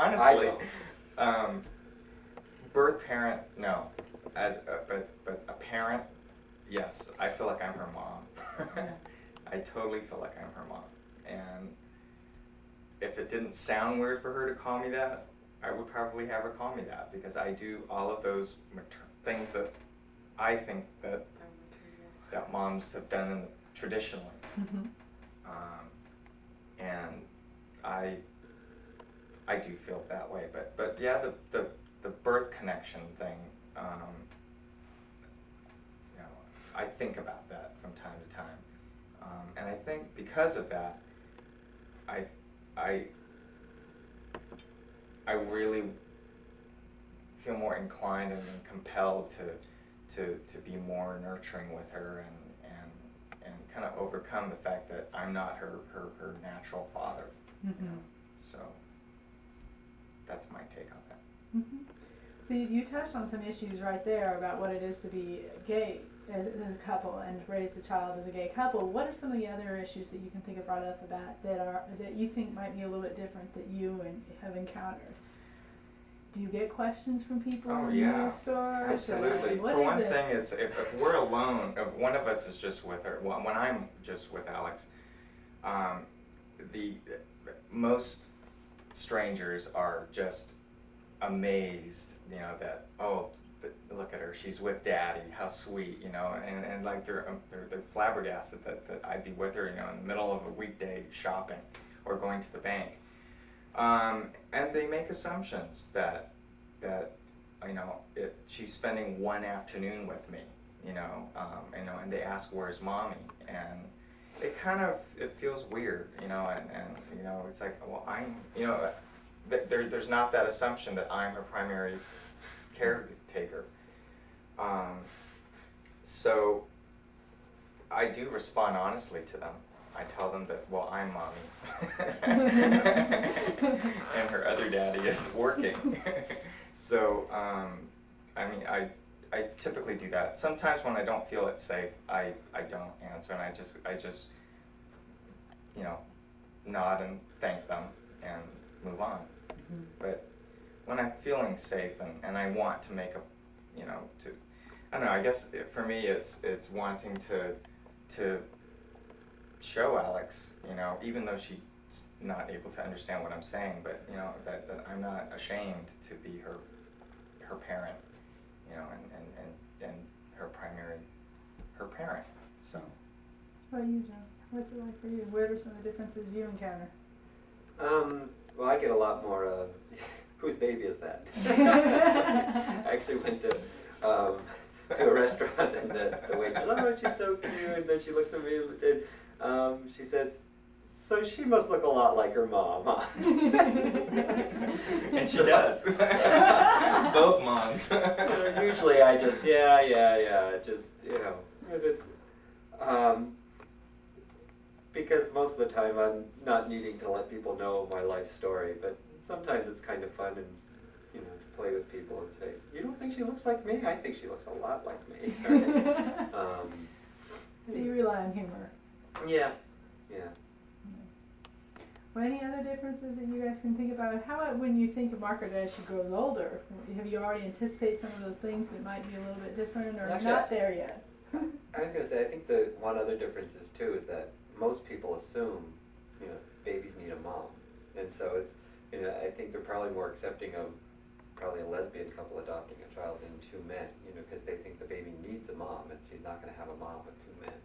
Honestly, birth parent, no. But a parent, yes. I feel like I'm her mom. I totally feel like I'm her mom. And if it didn't sound weird for her to call me that, I would probably have her call me that, because I do all of those things that I think that moms have done traditionally. Mm-hmm. And I do feel that way, but yeah, the birth connection thing, you know, I think about that from time to time, and I think because of that, I really feel more inclined and compelled to be more nurturing with her and kind of overcome the fact that I'm not her natural father. Mm-hmm. You know? So that's my take on that. Mm-hmm. So you touched on some issues right there about what it is to be gay as a couple and raise a child as a gay couple. What are some of the other issues that you can think of right off the bat that you think might be a little bit different that you have encountered? Do you get questions from people in your stores? Absolutely. For one thing, it's if we're alone, if one of us is just with her, when I'm just with Alex, the most strangers are just amazed, you know, that, oh, look at her, she's with Daddy, how sweet, you know, and like they're flabbergasted that I'd be with her, you know, in the middle of a weekday shopping or going to the bank. And they make assumptions that you know, she's spending one afternoon with me, you know, and they ask, where's Mommy? And it feels weird, you know, and you know, it's like, well, you know, there's not that assumption that I'm her primary caretaker. So I do respond honestly to them. I tell them that, well, I'm Mommy, and her other daddy is working. So, I mean, I typically do that. Sometimes when I don't feel it's safe, I don't answer, and I just, you know, nod and thank them and move on. Mm-hmm. But when I'm feeling safe and I want to make you know, I don't know, I guess for me it's wanting to show Alex, you know, even though she's not able to understand what I'm saying, but you know, that I'm not ashamed to be her parent, you know, and her parent. So. What about you, John? What's it like for you? What are some of the differences you encounter? Well, I get a lot more of, whose baby is that? I actually went to a restaurant and the waitress, oh, she's so cute, and then she looks at me and she says, so she must look a lot like her mom, huh? And she does. Both moms. Usually I just, just, you know, if it's, because most of the time I'm not needing to let people know my life story, but sometimes it's kind of fun and, you know, to play with people and say, you don't think she looks like me? I think she looks a lot like me. So you rely on humor. Yeah. Well, any other differences that you guys can think about? How about when you think of Margaret as she grows older? Have you already anticipated some of those things that might be a little bit different, or actually, not there yet? I was going to say, I think the one other difference is too is that most people assume, you know, babies need a mom, and so it's, you know, I think they're probably more accepting of probably a lesbian couple adopting a child than two men, you know, because they think the baby needs a mom and she's not going to have a mom with two men.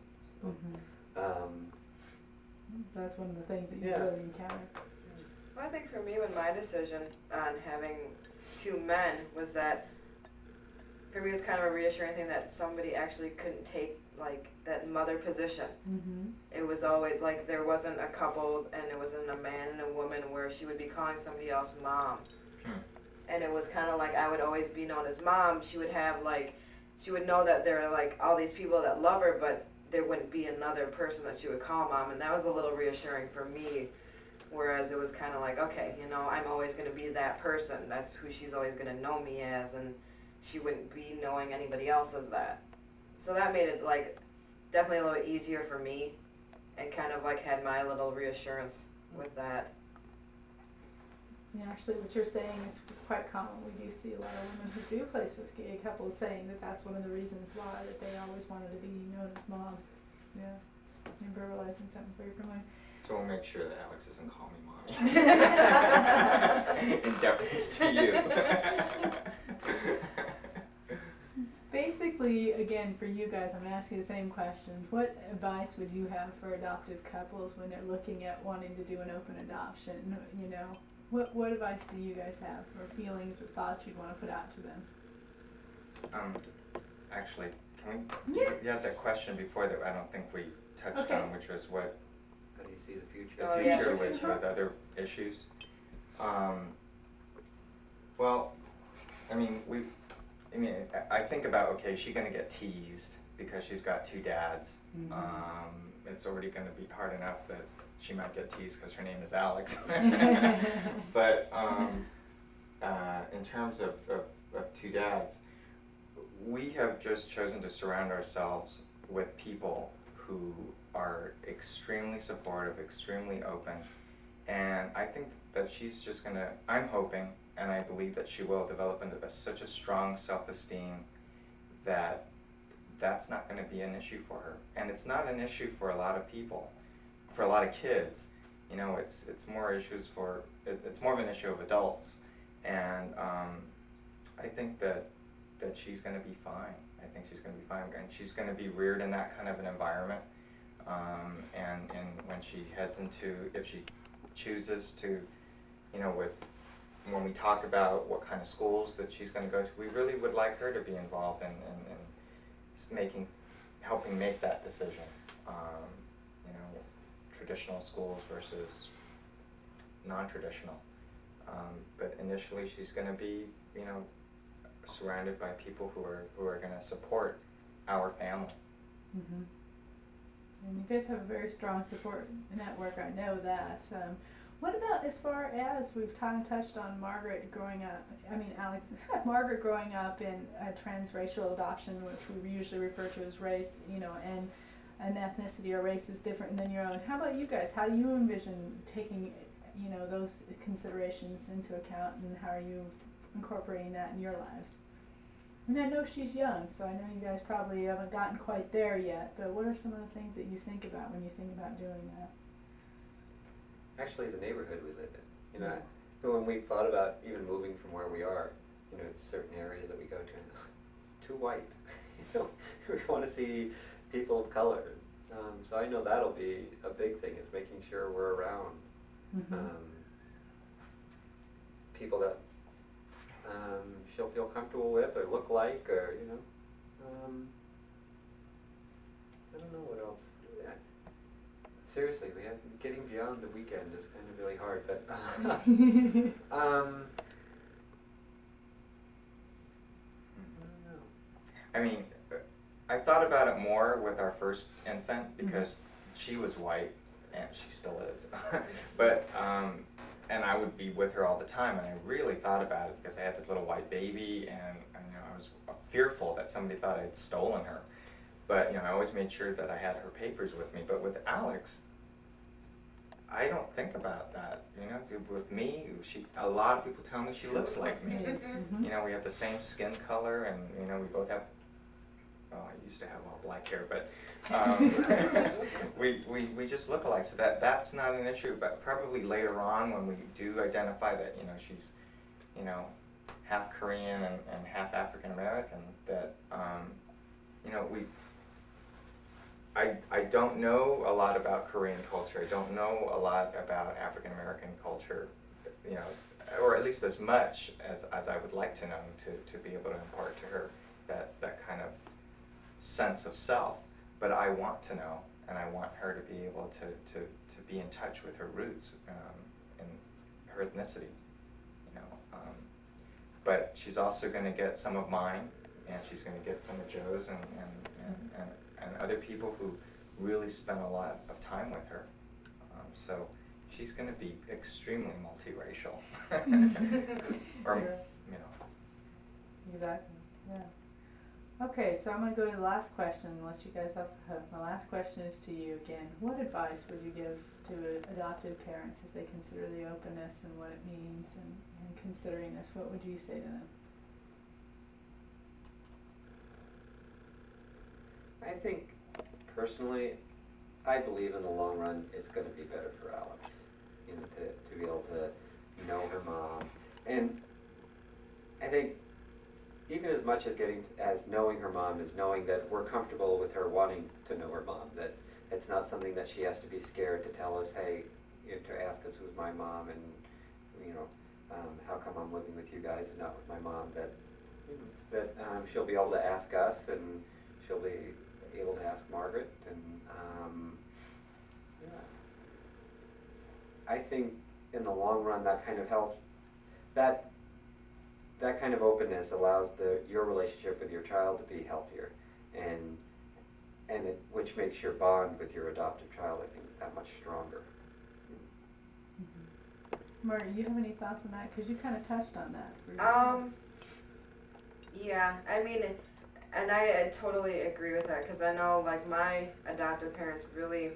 Mm-hmm. That's one of the things that you really encounter. Well, I think for me, when my decision on having two men was that, for me, it's kind of a reassuring thing that somebody actually couldn't take like that mother position. Mm-hmm. It was always like there wasn't a couple and it wasn't a man and a woman where she would be calling somebody else mom. And it was kind of like I would always be known as mom. She would have like, she would know that there are like all these people that love her, but there wouldn't be another person that she would call mom, and that was a little reassuring for me, whereas it was kind of like, okay, you know, I'm always going to be that person. That's who she's always going to know me as, and she wouldn't be knowing anybody else as that. So that made it like definitely a little easier for me, and kind of like had my little reassurance with that. Yeah, actually, what you're saying is quite common. We do see a lot of women who do place with gay couples saying that that's one of the reasons why, that they always wanted to be known as mom. Yeah, and verbalizing something very familiar. So we'll make sure that Alex doesn't call me mommy. In deference to you. Basically, again, for you guys, I'm going to ask you the same question. What advice would you have for adoptive couples when they're looking at wanting to do an open adoption? You know, what advice do you guys have, or feelings or thoughts you'd want to put out to them? Actually, can we? Yeah. You had that question before that I don't think we touched on, which was what How do you see the future? the Oh, future yeah. with other issues. Well, I think about, okay, is she going to get teased because she's got two dads? Mm-hmm. It's already going to be hard enough that she might get teased because her name is Alex. But in terms of two dads, we have just chosen to surround ourselves with people who are extremely supportive, extremely open, and I think that she's just going to, I'm hoping, and I believe that she will develop into such a strong self-esteem that that's not going to be an issue for her. And it's not an issue for a lot of people, for a lot of kids. You know, it's more issues for, it's more of an issue of adults. And I think that she's going to be fine. I think she's going to be fine. And she's going to be reared in that kind of an environment. And when she heads into, if she chooses to, you know, when we talk about what kind of schools that she's going to go to, we really would like her to be involved in helping make that decision. You know, traditional schools versus non-traditional. But initially, she's going to be, you know, surrounded by people who are going to support our family. Mm-hmm. And you guys have a very strong support network, I know that. What about as far as we've touched on Margaret growing up, Alex, Margaret growing up in a transracial adoption, which we usually refer to as race, you know, and an ethnicity or race is different than your own. How about you guys? How do you envision taking, you know, those considerations into account, and how are you incorporating that in your lives? And I know she's young, so I know you guys probably haven't gotten quite there yet, but what are some of the things that you think about when you think about doing that? Actually, the neighborhood we live in. You know, when we thought about even moving from where we are, you know, certain areas that we go to, it's too white. You know, we want to see people of color. So I know that'll be a big thing, is making sure we're around people that she'll feel comfortable with or look like, or, you know. I don't know what else. Seriously, getting beyond the weekend is kind of really hard, but I don't know. I mean, I thought about it more with our first infant because she was white, and she still is. But and I would be with her all the time, and I really thought about it because I had this little white baby, and you know, I was fearful that somebody thought I'd stolen her. But you know, I always made sure that I had her papers with me. But with Alex, I don't think about that. You know, with me, a lot of people tell me she looks like me. You know, we have the same skin color, and you know, we both have. Well, I used to have all black hair, but we just look alike. So that's not an issue. But probably later on, when we do identify that, you know, she's, you know, half Korean and half African American, that you know, I don't know a lot about Korean culture. I don't know a lot about African American culture, you know, or at least as much as I would like to know to be able to impart to her that kind of sense of self. But I want to know, and I want her to be able to be in touch with her roots and her ethnicity, you know. But she's also going to get some of mine, and she's going to get some of Joe's and other people who really spend a lot of time with her. So she's going to be extremely multiracial. Or, Sure. you know. Exactly, yeah. Okay, so I'm gonna go to the last question and let you guys off the hook. My last question is to you again. What advice would you give to adoptive parents as they consider the openness and what it means and considering this? What would you say to them? I think, personally, I believe in the long run, it's gonna be better for Alex, you know, to be able to know her mom. And I think even as much as knowing her mom is knowing that we're comfortable with her wanting to know her mom, that it's not something that she has to be scared to tell us, hey, you know, to ask us who's my mom and, you know, how come I'm living with you guys and not with my mom, that she'll be able to ask us and she'll be able to ask Margaret, and yeah. I think in the long run that kind of helps, that kind of openness allows your relationship with your child to be healthier, and which makes your bond with your adoptive child, I think, that much stronger. Mm-hmm. Margaret, you have any thoughts on that? Because you kind of touched on that for yourself. Yeah, I mean, and I totally agree with that, because I know, like, my adoptive parents really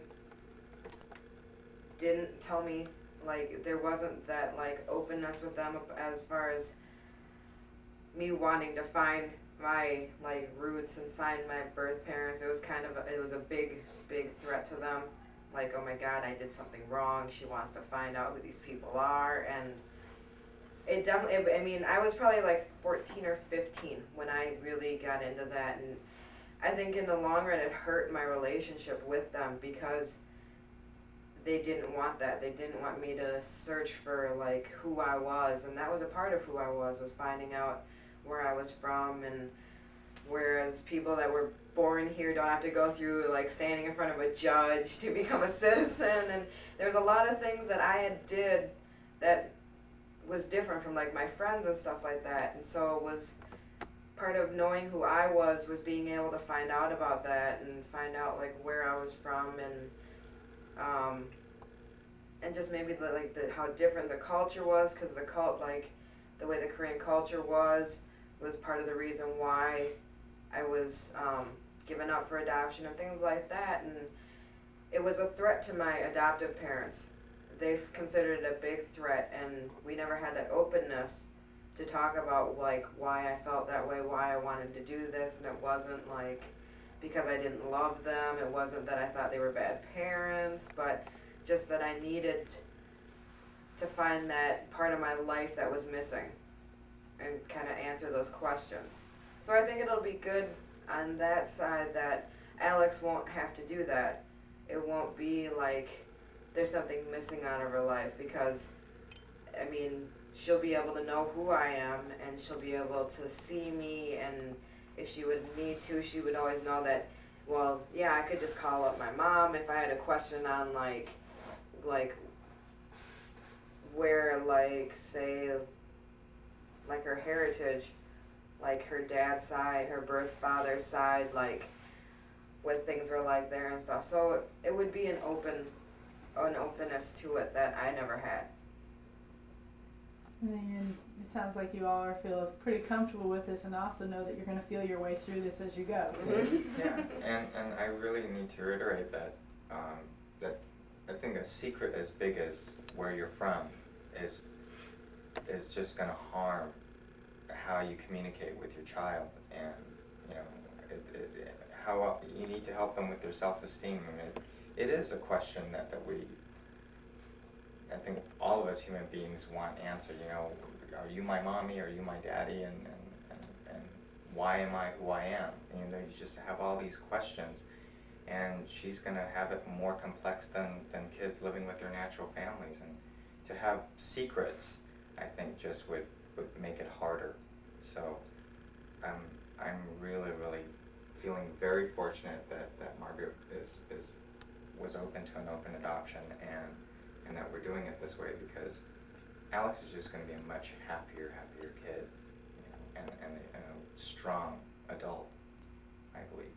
didn't tell me, like, there wasn't that, like, openness with them as far as me wanting to find my, like, roots and find my birth parents. It was a big threat to them. Like, oh my God, I did something wrong. She wants to find out who these people are. And it definitely, I mean, I was probably like 14 or 15 when I really got into that. And I think in the long run it hurt my relationship with them, because they didn't want that. They didn't want me to search for, like, who I was. And that was a part of who I was finding out where I was from. And whereas people that were born here don't have to go through, like, standing in front of a judge to become a citizen. And there's a lot of things that I did that was different from, like, my friends and stuff like that. And so it was part of knowing who I was being able to find out about that and find out, like, where I was from, and just maybe how different the culture was, because the way the Korean culture was part of the reason why I was given up for adoption and things like that. And it was a threat to my adoptive parents. They've considered it a big threat, and we never had that openness to talk about, like, why I felt that way, why I wanted to do this. And it wasn't like because I didn't love them, it wasn't that I thought they were bad parents, but just that I needed to find that part of my life that was missing and kind of answer those questions. So I think it'll be good on that side that Alex won't have to do that. It won't be like there's something missing out of her life, because, I mean, she'll be able to know who I am, and she'll be able to see me, and if she would need to, she would always know that, well, yeah, I could just call up my mom if I had a question on, like where, like, say, like, her heritage, like her dad's side, her birth father's side, like what things were like there and stuff. So it would be an openness to it that I never had. And it sounds like you all feel pretty comfortable with this, and also know that you're going to feel your way through this as you go. Yeah, and I really need to reiterate that that I think a secret as big as where you're from is just going to harm how you communicate with your child, and you know how you need to help them with their self-esteem. I mean, it is a question that I think all of us human beings want answered. You know, are you my mommy? Are you my daddy? And why am I who I am? You know, you just have all these questions, and she's going to have it more complex than kids living with their natural families. And to have secrets, I think, just would make it harder. So I'm really feeling very fortunate that Margaret was open to an open adoption, and that we're doing it this way, because Alex is just going to be a much happier kid, you know, and a strong adult, I believe.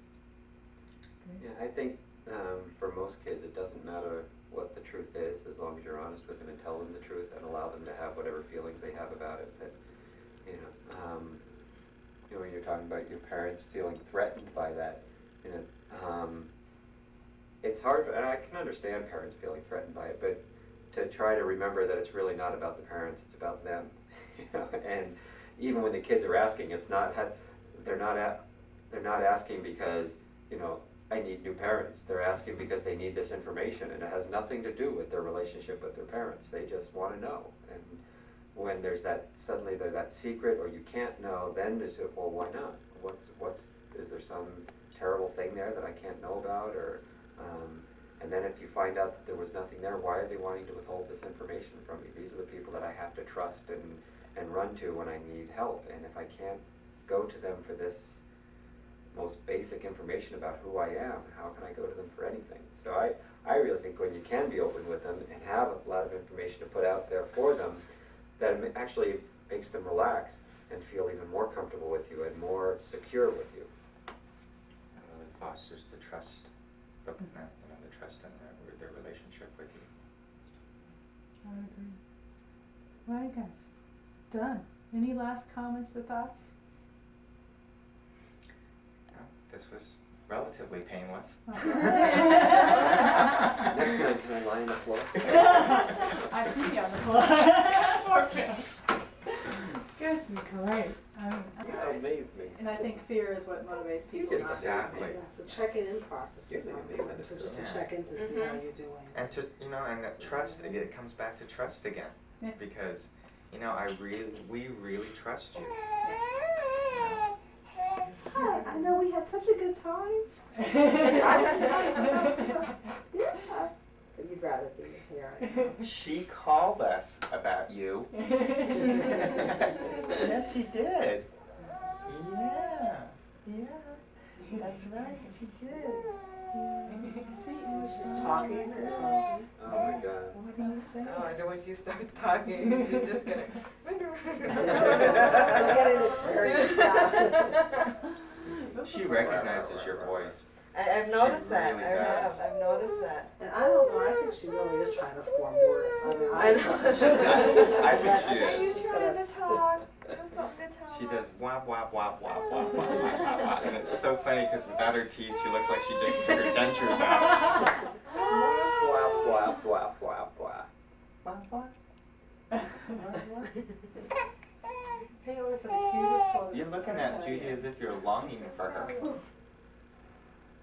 Yeah, I think for most kids it doesn't matter what the truth is, as long as you're honest with them and tell them the truth and allow them to have whatever feelings they have about it. That, you know, when you're talking about your parents feeling threatened by that. It's hard, and I can understand parents feeling threatened by it, but to try to remember that it's really not about the parents, it's about them. And even when the kids are asking, they're not asking because, I need new parents. They're asking because they need this information, and it has nothing to do with their relationship with their parents. They just want to know. And when there's suddenly that secret, or you can't know, then there's, well, why not? Is there some terrible thing there that I can't know about, or, and then if you find out that there was nothing there, why are they wanting to withhold this information from me? These are the people that I have to trust and run to when I need help, and if I can't go to them for this most basic information about who I am, how can I go to them for anything? So I really think when you can be open with them and have a lot of information to put out there for them, that it actually makes them relax and feel even more comfortable with you and more secure with you. It fosters the trust, the trust in their relationship with you. I agree. Right, guys. Done. Any last comments or thoughts? This was relatively painless. Next time, can I lie on the floor? I see you on the floor. Poor Phil. You guys did great. You amazed me. And I think fear is what motivates people not to. Exactly. Yeah, so checking in process is Yeah, important, to just to yeah. check in to see how you're doing. And to and that trust, it comes back to trust again. Yeah. Because, we really trust you. Hi, I know we had such a good time. Yeah. But you'd rather be here. She called us about you. Yes, she did. Yeah. That's right, she did. She's talking and talking. Oh my God. What do you say? Oh, and then when she starts talking, she's just gonna. I get an experience. She recognizes your voice. I've noticed She that. really I have. does. I've noticed that. And I don't know, I think she really is trying to form words. I mean, I know. I think she Are is. you trying to talk? You have something to tell She us? does wah wah wah wah wah wah wah wah, and it's so funny because without her teeth, she looks like she just took her dentures out. Wah, wah, wah, wah, wah. They always have the cutest photos. You're looking at Judy as if you're longing for her.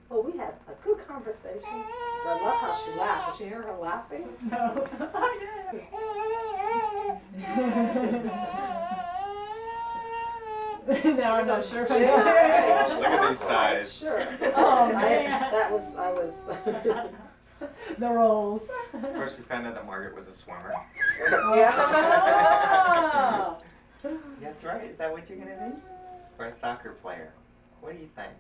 Well, we had a good conversation. I love how she laughed. Did you hear her laughing? No. Now I'm not sure if I'm Yeah. Look at these thighs. Sure. Oh, I man. was. The rolls. Of course, we found out that Margaret was a swimmer. Oh. That's right. Is that what you're gonna be? Or a soccer player? What do you think?